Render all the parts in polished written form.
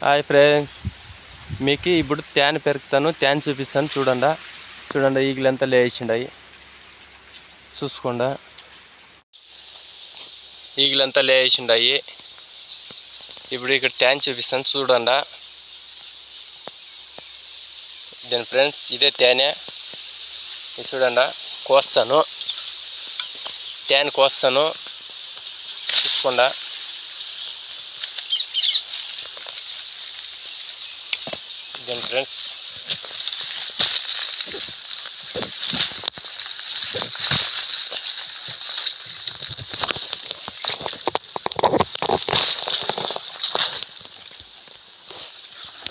Hi friends, మీకు ఇప్పుడు తేనె పెరుకుతాను, తేనె చూపిస్తాను. చూడండి ఈగలు ఎంత లేచిండాయి చూసుకోండా. ఈగలు ఎంత లేచిండాయి. ఇప్పుడు ఇక్కడ తేనె చూపిస్తాను చూడండా. దీని ఫ్రెండ్స్ ఇదే తేనె. ఇది చూడండా, కోస్తాను, తేనె కోస్తాను చూసుకోండా. దీని ఫ్రెండ్స్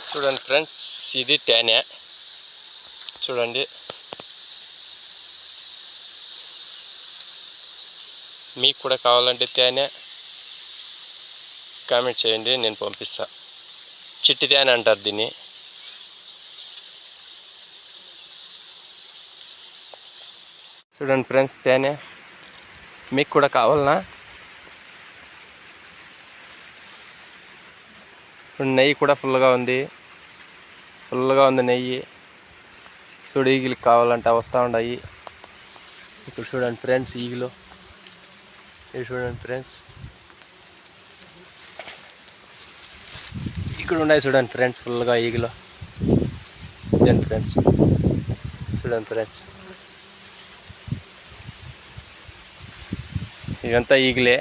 చూడండి ఫ్రెండ్స్, ఇది తేనె చూడండి. మీకు కూడా కావాలంటే తేనె కామెంట్ చేయండి, నేను పంపిస్తా. చిట్టి తేనె అంటారు దీన్ని. చూడండి ఫ్రెండ్స్, తేనె మీకు కూడా కావాలనా? నెయ్యి కూడా ఫుల్గా ఉంది నెయ్యి. చూడు, ఈగలకి కావాలంటే వస్తూ ఉన్నాయి. ఇప్పుడు చూడండి ఫ్రెండ్స్, ఈగలు ఇది చూడండి ఫ్రెండ్స్, ఇక్కడ ఉన్నాయి చూడండి ఫ్రెండ్స్, ఫుల్గా ఈగలు. ఇదండి ఫ్రెండ్స్, చూడండి ఫ్రెండ్స్, ఇదంతా ఈగలే.